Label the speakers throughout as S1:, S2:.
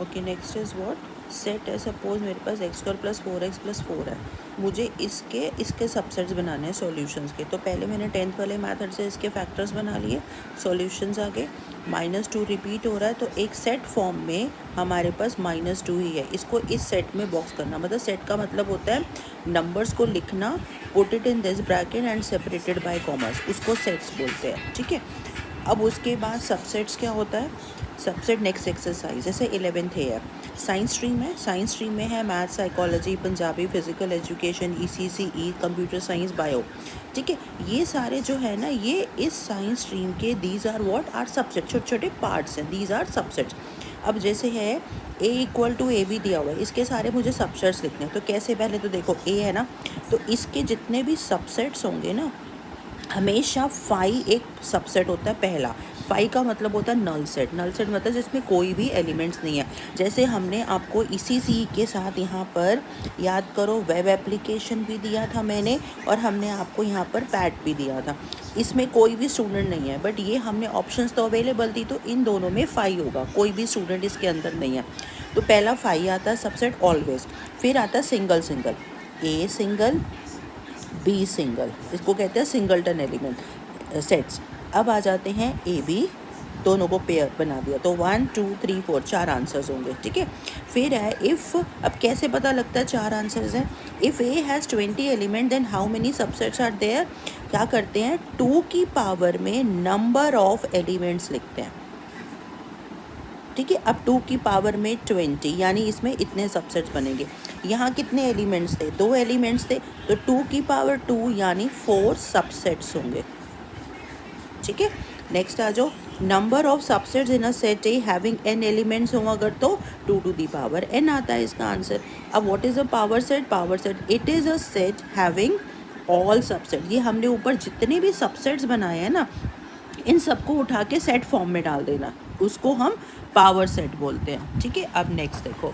S1: Okay, next is what, set है। Suppose मेरे पास X square plus 4x plus 4 है, मुझे इसके सबसेट्स बनाने हैं सॉल्यूशंस के। तो पहले मैंने 10th वाले मेथड से इसके फैक्टर्स बना लिए, सॉल्यूशंस आ गए। -2 रिपीट हो रहा है, तो एक सेट फॉर्म में हमारे पास -2 ही है। इसको इस सेट में बॉक्स करना, मतलब सेट का मतलब होता है नंबर्स को लिखना, put it in this bracket and separated by commerce, उसको सेट्स बोलते हैं। ठीक है, अब उसके बाद सबसेट्स क्या होता है, सबसेट नेक्स्ट एक्सरसाइज, जैसे 11th है, साइंस स्ट्रीम है, साइंस स्ट्रीम में है math, psychology, Punjabi, physical education, ECCE, computer science, bio. ठीक है, ये सारे जो है ना, ये इस साइंस स्ट्रीम के these are what are subset, छोटे छोटे पार्ट्स हैं, दीज आर सबसेट्स। अब जैसे है A इक्वल टू AB दिया हुआ है, इसके सारे मुझे सबसेट्स लिखने हैं। तो कैसे, पहले तो देखो A है ना, तो इसके जितने भी सबसेट्स होंगे ना, हमेशा फाई एक सबसेट होता है पहला। फाई का मतलब होता है नल सेट, नल सेट मतलब जिसमें कोई भी एलिमेंट्स नहीं है। जैसे हमने आपको इसी सी के साथ यहाँ पर याद करो, वेब एप्लीकेशन भी दिया था मैंने, और हमने आपको यहाँ पर पैट भी दिया था। इसमें कोई भी स्टूडेंट नहीं है, बट ये हमने ऑप्शंस तो अवेलेबल थी, तो इन दोनों में फाई होगा, कोई भी स्टूडेंट इसके अंदर नहीं है। तो पहला फाई आता है सबसेट ऑलवेज, फिर आता है single single, A single B single, इसको कहते हैं सिंगलटन एलिमेंट सेट्स। अब आ जाते हैं ए बी, दोनों को पेयर बना दिया, तो 1 2 3 4 4 आंसर्स होंगे। ठीक है, फिर है इफ़, अब कैसे पता लगता है 4 आंसर्स हैं, if A has 20 element then how many subsets are there. क्या करते हैं, 2 की पावर में नंबर ऑफ एलिमेंट्स लिखते हैं। ठीक है, अब 2 की पावर में 20, यानी इसमें इतने सबसेट्स बनेंगे। यहाँ कितने एलिमेंट्स थे, 2 एलिमेंट्स थे, तो 2 की पावर 2 यानी 4 सबसेट्स होंगे। ठीक है, नेक्स्ट आ जाओ, number of subsets in a set A having n elements हो अगर, तो 2 टू दी पावर n आता है इसका आंसर। अब what is a power set, power set it is a set having all subset. ये हमने ऊपर जितने भी सबसेट्स बनाए हैं ना, इन सबको उठा के सेट फॉर्म में डाल देना, उसको हम पावर सेट बोलते हैं। ठीक है, अब नेक्स्ट देखो,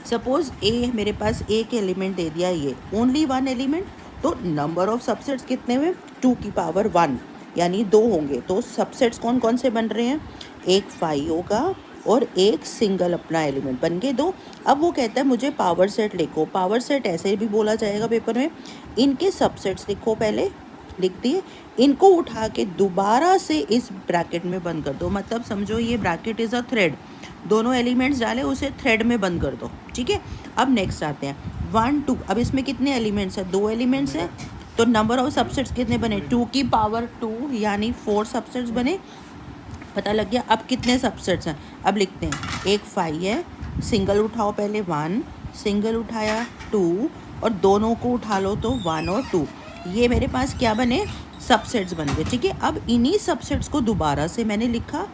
S1: सपोज ए, मेरे पास एक एलिमेंट दे दिया, ये ओनली 1 एलिमेंट, तो नंबर ऑफ सबसेट्स कितने हुए, 2 की पावर 1 यानी 2 होंगे। तो सबसेट्स कौन कौन से बन रहे हैं, एक फाई होगा और एक सिंगल अपना एलिमेंट, बन गए 2। अब वो कहता है मुझे पावर सेट लिखो, पावर सेट ऐसे भी बोला जाएगा पेपर में, इनके सबसेट्स लिखो, पहले लिख दिए, इनको उठा के दोबारा से इस ब्रैकेट में बंद कर दो, मतलब समझो ये ब्रैकेट इज़ अ थ्रेड, दोनों एलिमेंट्स डाले, उसे थ्रेड में बंद कर दो। ठीक है, अब नेक्स्ट आते हैं 1 2, अब इसमें कितने एलिमेंट्स हैं, 2 एलिमेंट्स हैं, तो नंबर ऑफ सबसेट्स कितने बने, 2 की पावर 2 यानी 4 सबसेट्स बने। पता लग गया, अब कितने सबसेट्स हैं, अब लिखते हैं, एक फाई है, सिंगल उठाओ पहले 1, सिंगल उठाया 2, और दोनों को उठा लो तो 1 और 2, ये मेरे पास क्या बने, सबसेट्स बन गए। ठीक है, अब इन्हीं सबसेट्स को दोबारा से मैंने लिखा।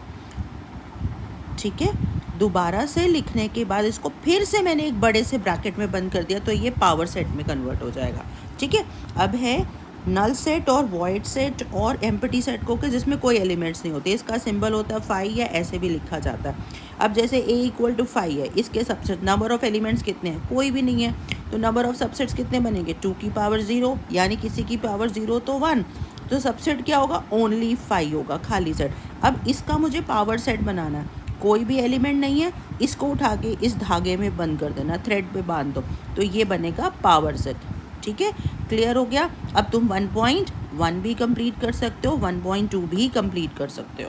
S1: ठीक है, दोबारा से लिखने के बाद इसको फिर से मैंने एक बड़े से ब्रैकेट में बंद कर दिया, तो ये पावर सेट में कन्वर्ट हो जाएगा। ठीक है, अब है नल सेट और वॉइड सेट और एम्प्टी सेट को, जिसमें कोई एलिमेंट्स नहीं होते, इसका सिंबल होता है फाई, या ऐसे भी लिखा जाता है। अब जैसे ए इक्वल टू फाई है, इसके सबसेट नंबर ऑफ एलिमेंट्स कितने हैं, कोई भी नहीं है, तो नंबर ऑफ सबसेट्स कितने बनेंगे, 2 की पावर 0 यानी किसी की पावर 0 तो 1, तो सबसेट क्या होगा, ओनली फाई होगा, खाली सेट। अब इसका मुझे पावर सेट बनाना है, कोई भी एलिमेंट नहीं है, इसको उठा के इस धागे में बंद कर देना, थ्रेड पे बांध दो, तो ये बनेगा पावर सेट। ठीक है, क्लियर हो गया। अब तुम 1.1 भी कंप्लीट कर सकते हो, 1.2 भी कंप्लीट कर सकते हो।